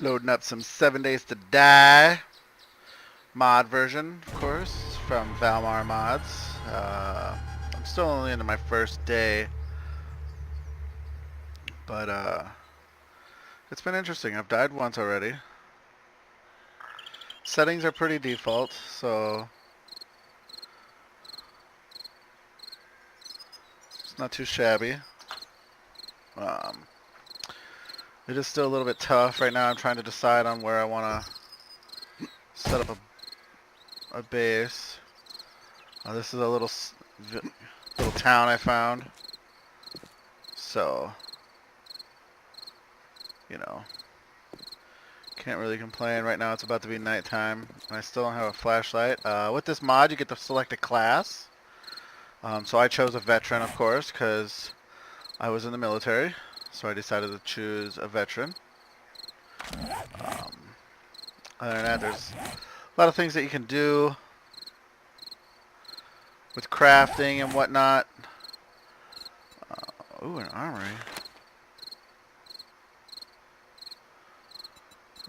Loading up some 7 Days to Die mod version, of course, from Valmar Mods. I'm still only into my first day, but it's been interesting. I've died once already. Settings are pretty default, so it's not too shabby. Um, it is still a little bit tough. Right now I'm trying to decide on where I want to set up a base. This is a little town I found, so you know, can't really complain. Right now it's about to be nighttime, and I still don't have a flashlight. With this mod, you get to select a class. So I chose a veteran, of course, because I was in the military. So I decided to choose a veteran. Um, Other than that, there's a lot of things that you can do with crafting and whatnot. Ooh, an armory.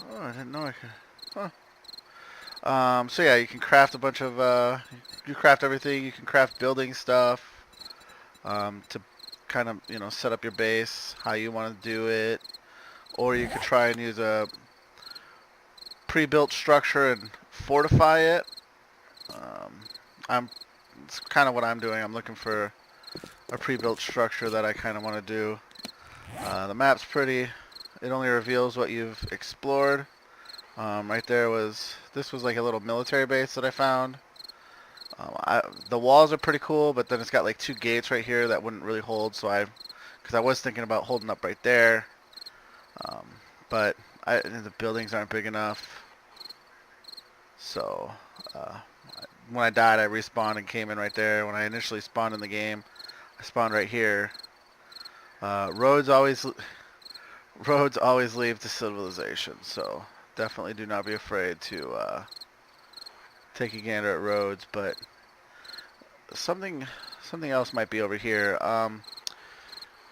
Oh, I didn't know I could. Huh. So yeah, you can craft a bunch of, you craft everything. You can craft building stuff to kind of, set up your base how you want to do it. Or you could try and use a pre-built structure and fortify it. It's kind of what I'm doing. I'm looking for a pre-built structure that I kind of want to do. The map's pretty. It only reveals what you've explored. Right there this was like a little military base that I found. The walls are pretty cool, but then it's got like 2 gates right here that wouldn't really hold. So because I was thinking about holding up right there, um, but the buildings aren't big enough. So when I died, I respawned and came in right there. When I initially spawned in the game, I spawned right here. Roads always lead to civilization, so definitely do not be afraid to take a gander at roads. But something else might be over here.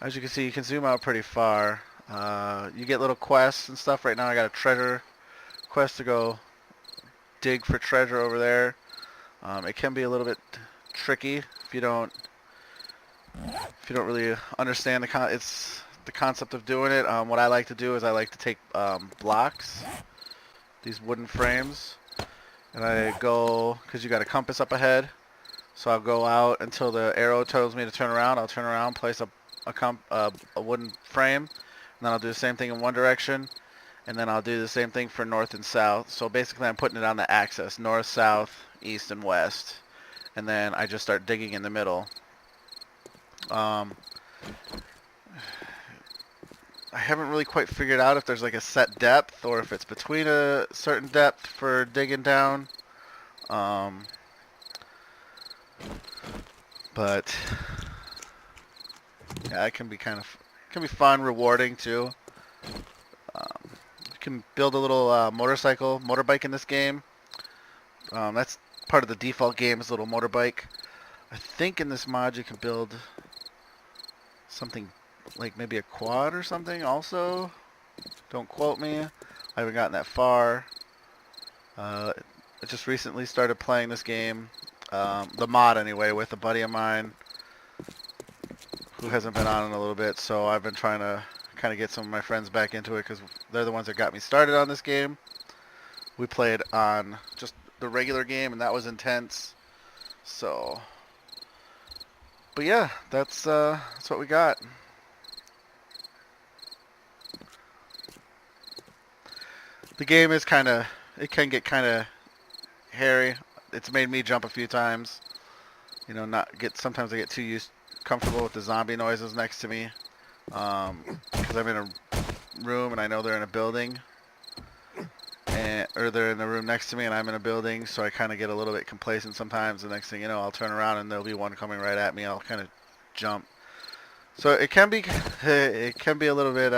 As you can see, you can zoom out pretty far. You get little quests and stuff. Right now I got a treasure quest to go dig for treasure over there. It can be a little bit tricky if you don't really understand the concept of doing it. What I like to do is I like to take blocks, these wooden frames, and I go, because you got a compass up ahead, so I'll go out until the arrow tells me to turn around. I'll turn around, place a wooden frame, and then I'll do the same thing in one direction, and then I'll do the same thing for north and south. So basically I'm putting it on the axis, north, south, east, and west, and then I just start digging in the middle. I haven't really quite figured out if there's like a set depth or if it's between a certain depth for digging down. But yeah, it can be fun, rewarding too. You can build a little motorbike in this game. That's part of the default game is a little motorbike. I think in this mod you can build something like maybe a quad or something also. Don't quote me. I haven't gotten that far. I just recently started playing this game, the mod anyway, with a buddy of mine who hasn't been on in a little bit. So I've been trying to kind of get some of my friends back into it because they're the ones that got me started on this game. We played on just the regular game, and that was intense. So, but yeah, that's what we got. The game is it can get kind of hairy. It's made me jump a few times. Sometimes I get too comfortable with the zombie noises next to me. Because I'm in a room and I know they're in a building. Or they're in the room next to me and I'm in a building, so I kind of get a little bit complacent sometimes. The next thing you know, I'll turn around and there'll be one coming right at me. I'll kind of jump. So it can be a little bit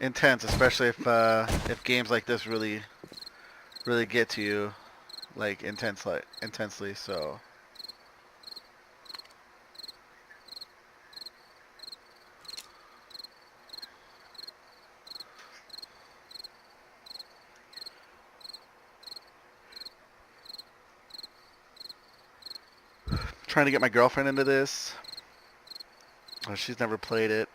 intense, especially if games like this really get to you, like intensely. So trying to get my girlfriend into this. She's never played it,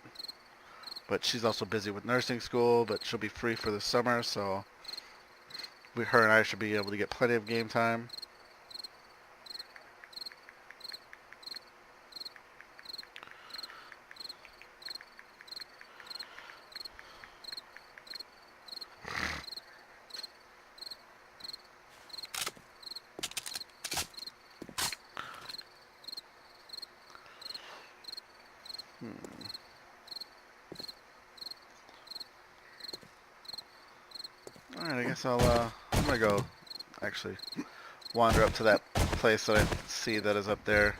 but she's also busy with nursing school, but she'll be free for the summer, so her and I should be able to get plenty of game time. Alright, I guess I'm gonna go actually wander up to that place that I see that is up there.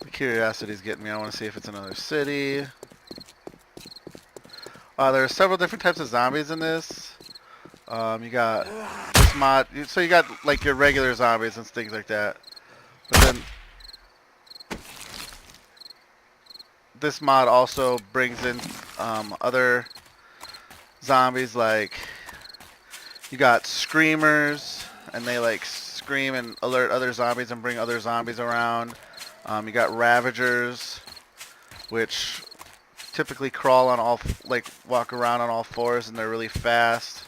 The curiosity's getting me. I want to see if it's another city. There are several different types of zombies in this. You got this mod, so you got like your regular zombies and things like that. But then this mod also brings in other zombies, like you got screamers, and they like scream and alert other zombies and bring other zombies around. You got ravagers, which typically crawl on all, like walk around on all fours, and they're really fast.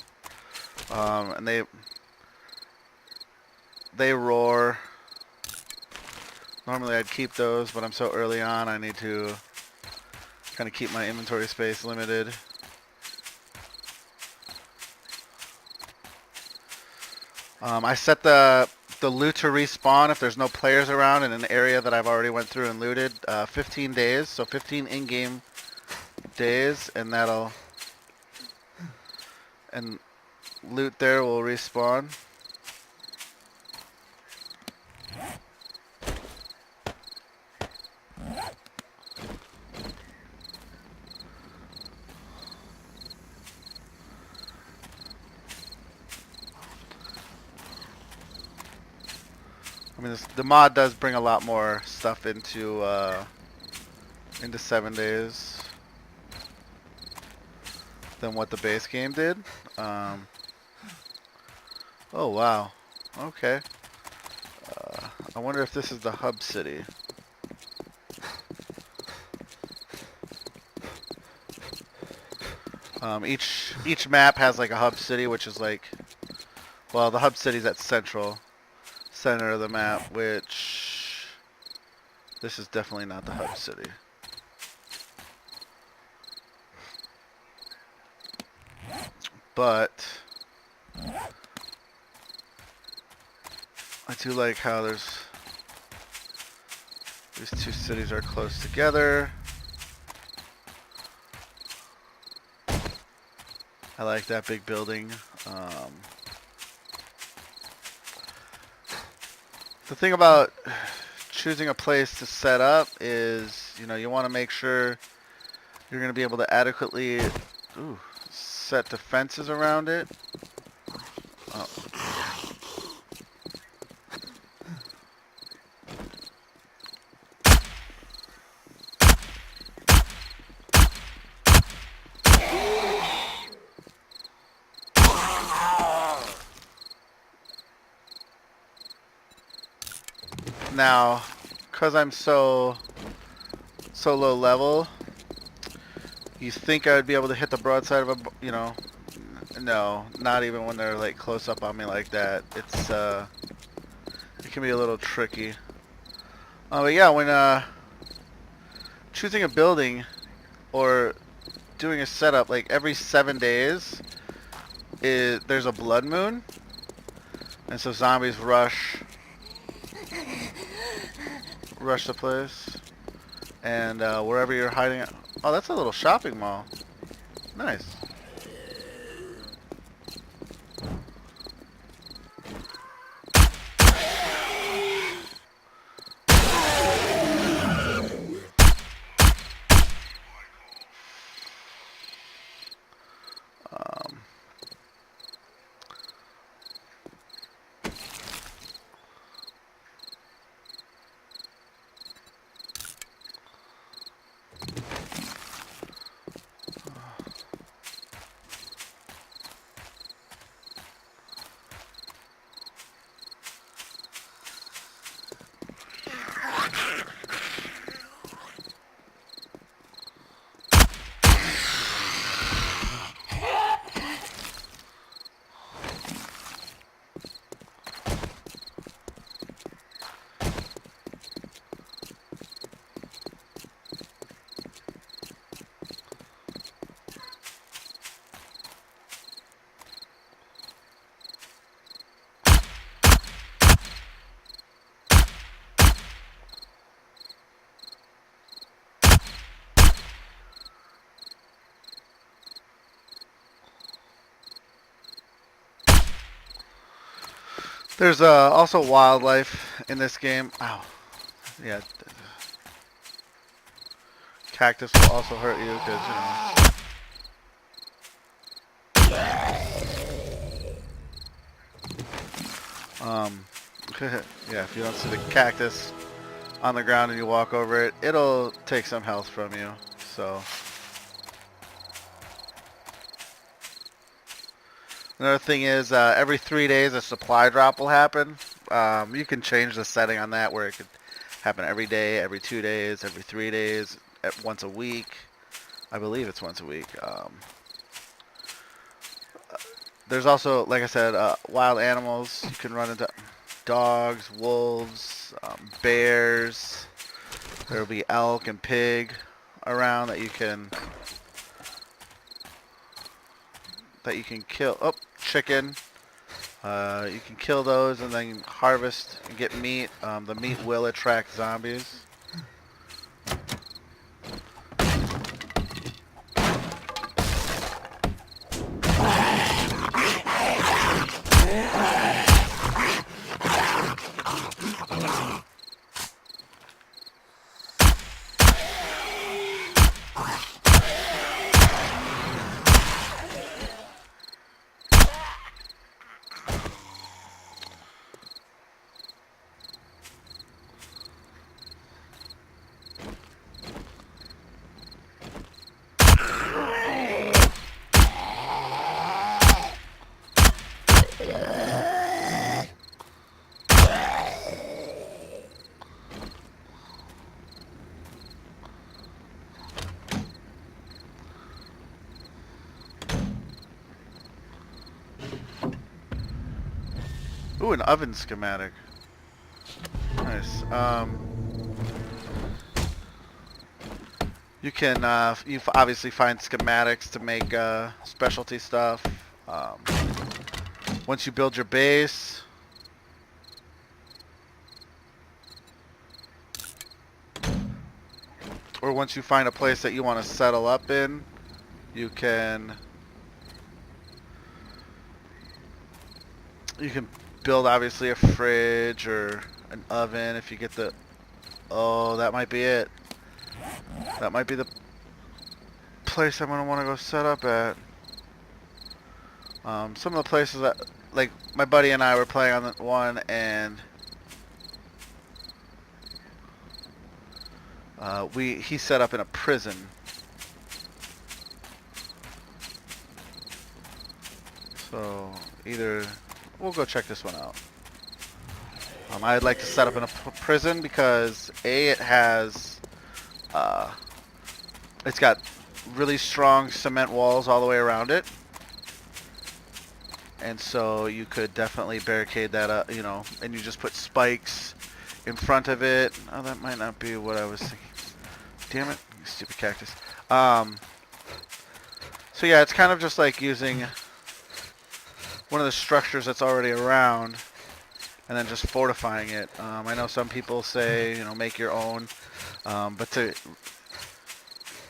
And they roar. Normally I'd keep those, but I'm so early on, I need to kind of keep my inventory space limited. I set the loot to respawn if there's no players around in an area that I've already went through and looted. 15 days, so 15 in-game days, and loot there will respawn. I mean, the mod does bring a lot more stuff into 7 days than what the base game did. Oh wow, okay. I wonder if this is the hub city. Each map has like a hub city, which is like, well, the hub city's at center of the map, which this is definitely not the hub city. But I do like how these two cities are close together. I like that big building. The thing about choosing a place to set up is, you want to make sure you're going to be able to adequately set defenses around it. Oh. Now, because I'm so low level, you think I would be able to hit the broadside of a, no, not even when they're like close up on me like that. It can be a little tricky. But yeah, when choosing a building or doing a setup, like every 7 days, there's a blood moon, and so zombies rush the place, and wherever you're hiding. Oh, that's a little shopping mall. Nice. There's also wildlife in this game. Ow. Yeah. Cactus will also hurt you because, yeah, if you don't see the cactus on the ground and you walk over it, it'll take some health from you. So another thing is every 3 days a supply drop will happen. You can change the setting on that where it could happen every day, every 2 days, every 3 days, once a week. I believe it's once a week. There's also, like I said, wild animals. You can run into dogs, wolves, bears. There'll be elk and pig around that you can kill. Oh, chicken. You can kill those and then harvest and get meat. The meat will attract zombies. Ooh, an oven schematic. Nice. You can you obviously find schematics to make specialty stuff. Once you build your base, or once you find a place that you want to settle up in, you can build obviously a fridge or an oven if you get the. Oh, that might be it. That might be the place I'm gonna want to go set up at. Some of the places that, like, my buddy and I were playing on the one, and he set up in a prison. So either we'll go check this one out. I'd like to set up in a prison because it has it's got really strong cement walls all the way around it. And so you could definitely barricade that up, you know, and you just put spikes in front of it. Oh, that might not be what I was thinking. Damn it, you stupid cactus. So yeah, it's kind of just like using one of the structures that's already around and then just fortifying it. I know some people say, you know, make your own, but to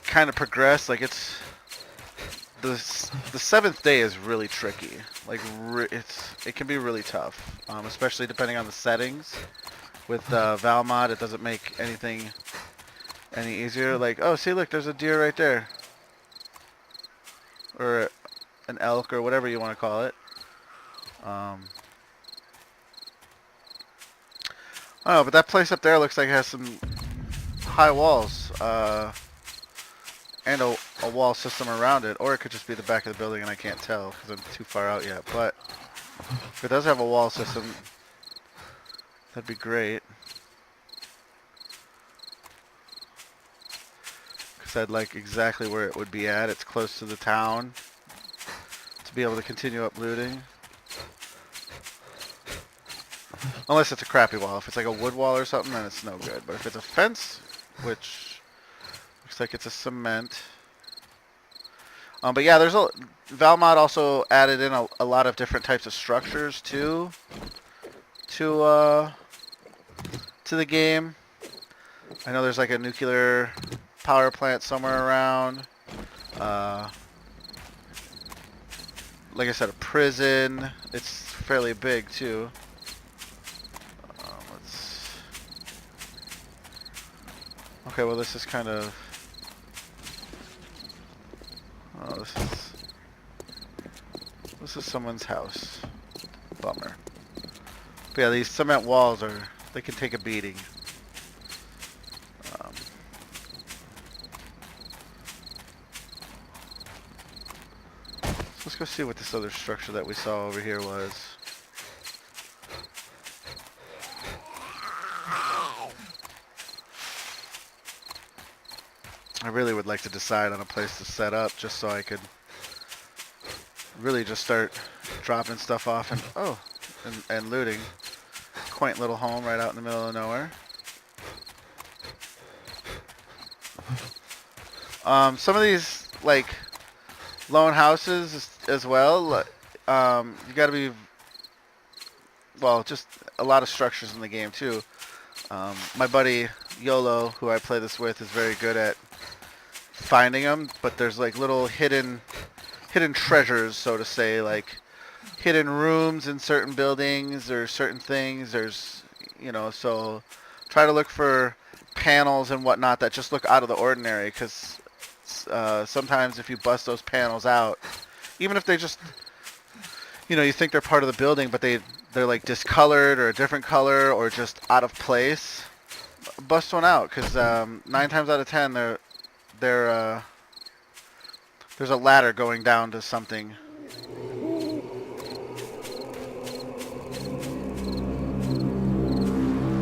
kind of progress, like it's the seventh day is really tricky. Like it can be really tough, especially depending on the settings. With Valmod, it doesn't make anything any easier. Like, oh, see, look, there's a deer right there, or an elk, or whatever you want to call it. Oh, but that place up there looks like it has some high walls, and a wall system around it, or it could just be the back of the building and I can't tell because I'm too far out yet. But if it does have a wall system, that'd be great. Because I'd like exactly where it would be at. It's close to the town to be able to continue up looting. Unless it's a crappy wall. If it's like a wood wall or something, then it's no good. But if it's a fence, which looks like it's a cement. But yeah, there's Valmod also added in a lot of different types of structures too to the game. I know there's like a nuclear power plant somewhere around. Like I said, a prison. It's fairly big too. Okay, well this is kind of... Oh, this is someone's house. Bummer. But yeah, these cement walls are... They can take a beating. Um, so let's go see what this other structure that we saw over here was. I really would like to decide on a place to set up just so I could really just start dropping stuff off and looting. Quaint little home right out in the middle of nowhere. Some of these like lone houses as well. You got to be just a lot of structures in the game too. My buddy YOLO, who I play this with, is very good at finding them, but there's like little hidden treasures, so to say, like hidden rooms in certain buildings or certain things. There's, so try to look for panels and whatnot that just look out of the ordinary, because sometimes if you bust those panels out, even if they just, you think they're part of the building, but they're like discolored or a different color or just out of place, bust one out, because 9 times out of 10 there's a ladder going down to something.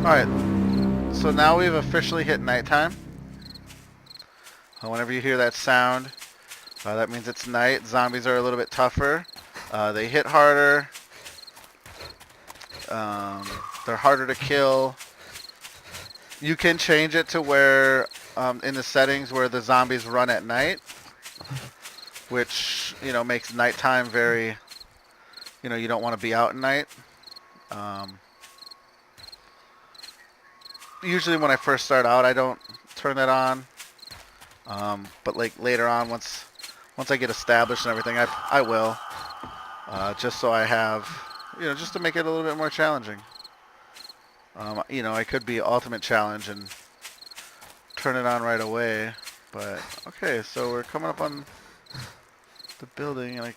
Alright, so now we've officially hit nighttime. Whenever you hear that sound, that means it's night. Zombies are a little bit tougher. They hit harder. They're harder to kill. You can change it to where, in the settings where the zombies run at night, which, makes nighttime very, you don't want to be out at night. Usually when I first start out, I don't turn that on. But like later on, once I get established and everything, I will. Just so I have, just to make it a little bit more challenging. I could be ultimate challenge and turn it on right away. But, okay, so we're coming up on the building and I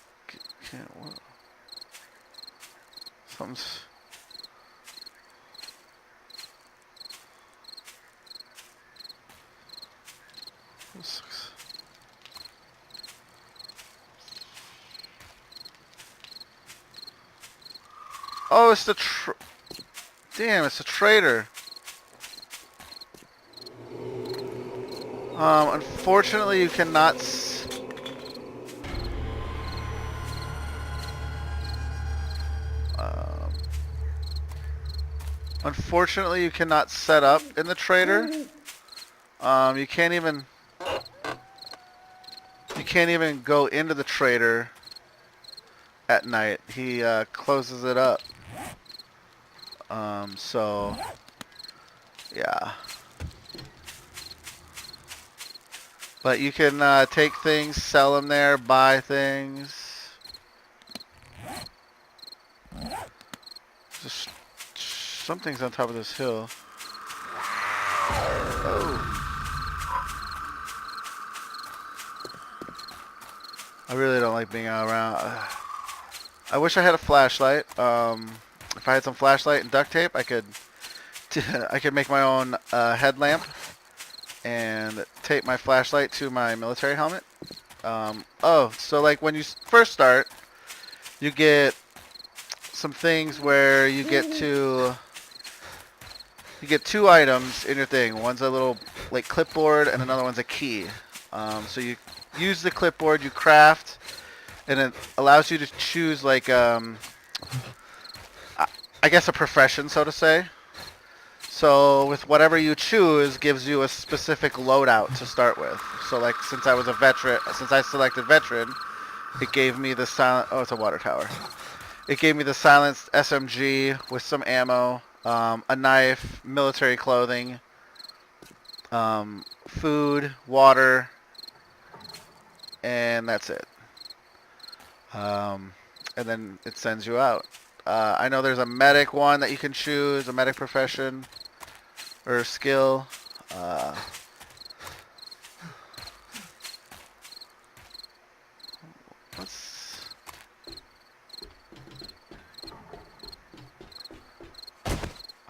can't, what? Something's... Oh, it's the damn, it's a traitor. Unfortunately, you cannot unfortunately, you cannot set up in the trader. You can't even go into the trader at night. He closes it up. So yeah. But you can take things, sell them there, buy things. Just something's on top of this hill. Oh. I really don't like being around. I wish I had a flashlight. If I had some flashlight and duct tape, I could make my own headlamp and tape my flashlight to my military helmet. So like when you first start, you get some things where you get 2 items in your thing. One's a little like clipboard and another one's a key. So you use the clipboard, you craft, and it allows you to choose like I guess a profession, so to say. So with whatever you choose gives you a specific loadout to start with. So like since I selected veteran, it gave me the silent, oh, it's a water tower. It gave me the silenced SMG with some ammo, a knife, military clothing, food, water, and that's it. And then it sends you out. I know there's a medic one that you can choose, a medic profession or skill.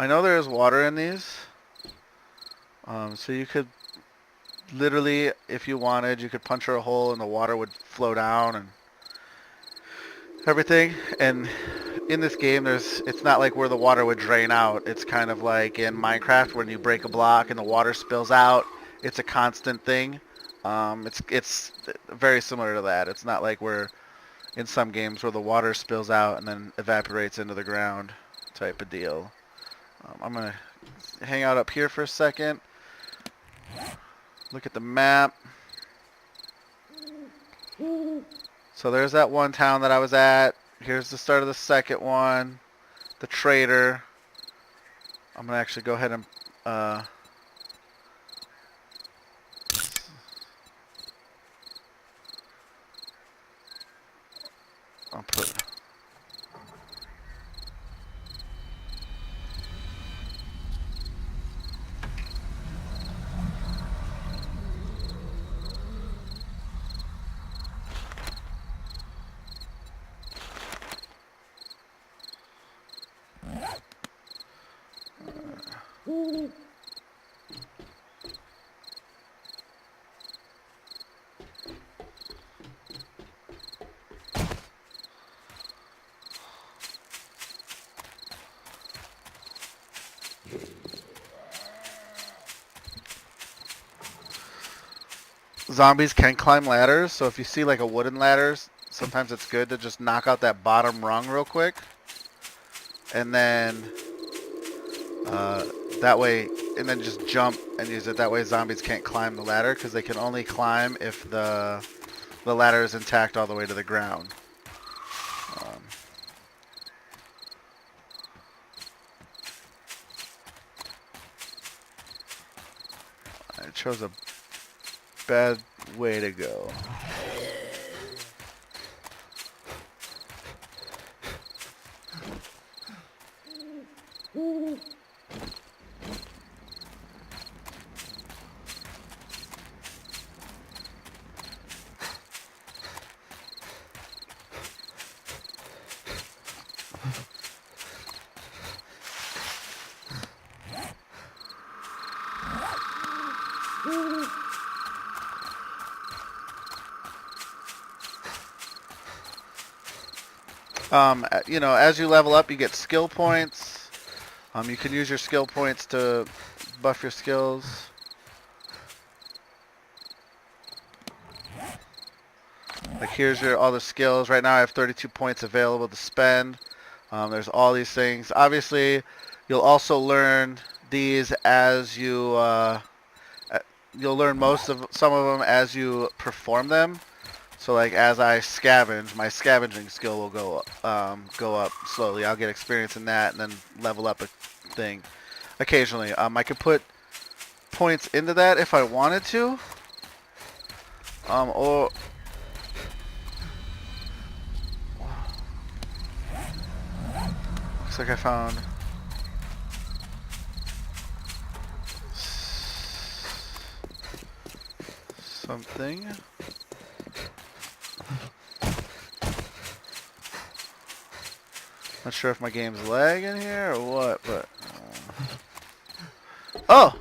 I know there is water in these. So you could literally, if you wanted, you could puncture a hole and the water would flow down and everything. And in this game, it's not like where the water would drain out. It's kind of like in Minecraft when you break a block and the water spills out. It's a constant thing. It's very similar to that. It's not like where in some games where the water spills out and then evaporates into the ground type of deal. I'm going to hang out up here for a second. Look at the map. So there's that one town that I was at. Here's the start of the second one. The trader. I'm going to actually go ahead and I'll put zombies can climb ladders, so if you see like a wooden ladder, sometimes it's good to just knock out that bottom rung real quick. And then that way, and then just jump and use it. That way zombies can't climb the ladder because they can only climb if the ladder is intact all the way to the ground. I chose a bad way to go. You know, as you level up, you get skill points. You can use your skill points to buff your skills. Like here's all the skills. Right now I have 32 points available to spend. There's all these things. Obviously, you'll also learn these as you you'll learn some of them as you perform them. So like as I scavenge, my scavenging skill will go up slowly. I'll get experience in that and then level up a thing occasionally. I could put points into that if I wanted to. Or looks like I found something. Not sure if my game's lagging here or what, but oh,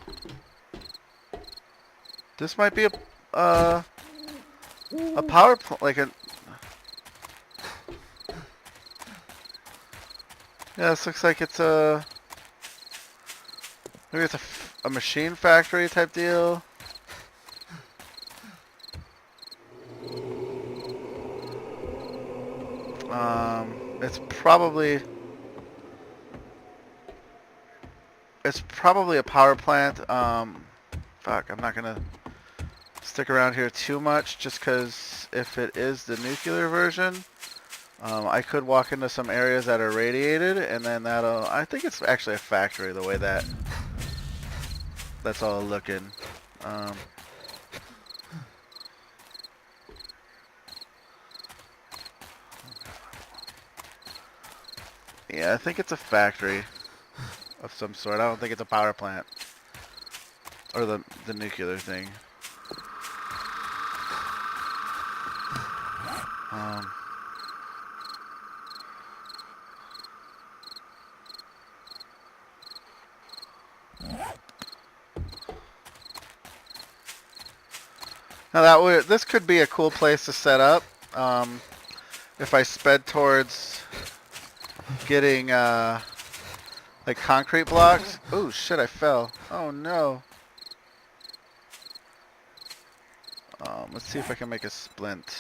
this might be a power like a. Yeah, this looks like it's maybe it's a machine factory type deal. It's probably a power plant. Fuck, I'm not gonna stick around here too much just because if it is the nuclear version, I could walk into some areas that are radiated and then I think it's actually a factory the way that's all looking. Yeah, I think it's a factory of some sort. I don't think it's a power plant or the nuclear thing. Now this could be a cool place to set up. If I sped towards getting like concrete blocks. Oh shit! I fell. Oh no. Let's see if I can make a splint.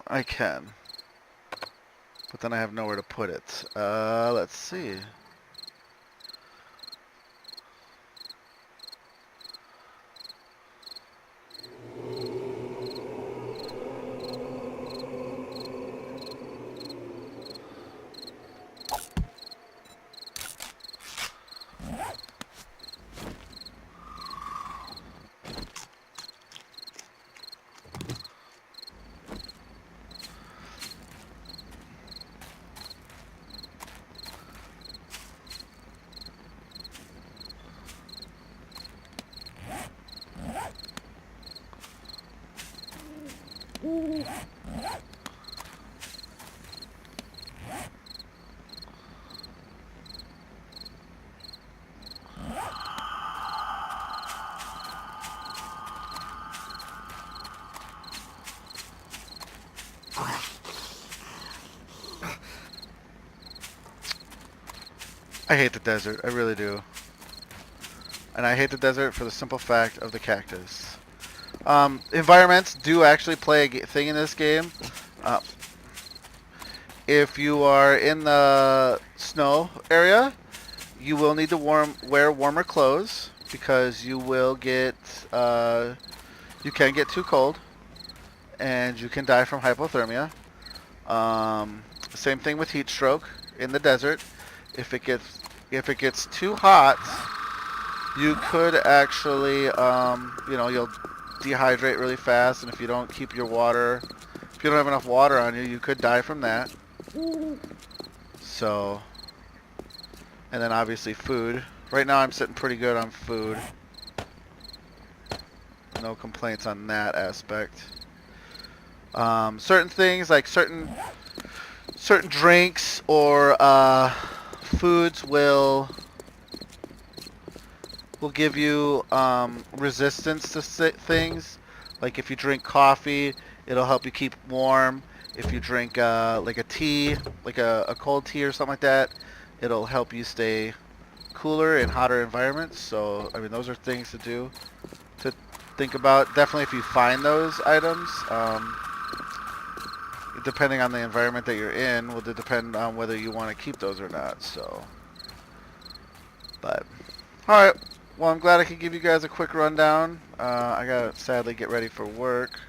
I can. But then I have nowhere to put it. Let's see. I hate the desert. I really do. And I hate the desert for the simple fact of the cactus. Environments do actually play a thing in this game. If you are in the snow area, you will need to wear warmer clothes because you will get you can get too cold and you can die from hypothermia. Same thing with heat stroke in the desert. If it gets too hot, you could actually you'll dehydrate really fast, and if you don't keep your water, if you don't have enough water on you, you could die from that. So, and then obviously food. Right now I'm sitting pretty good on food. No complaints on that aspect. Certain things like certain drinks or foods will give you resistance to things. Like if you drink coffee, it'll help you keep warm. If you drink like a tea, like a cold tea or something like that, it'll help you stay cooler in hotter environments. So, I mean, those are things to do, to think about. Definitely if you find those items, depending on the environment that you're in, will depend on whether you want to keep those or not. So, but, alright. Well, I'm glad I could give you guys a quick rundown. I gotta sadly get ready for work,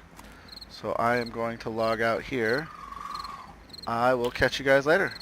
so I am going to log out here. I will catch you guys later.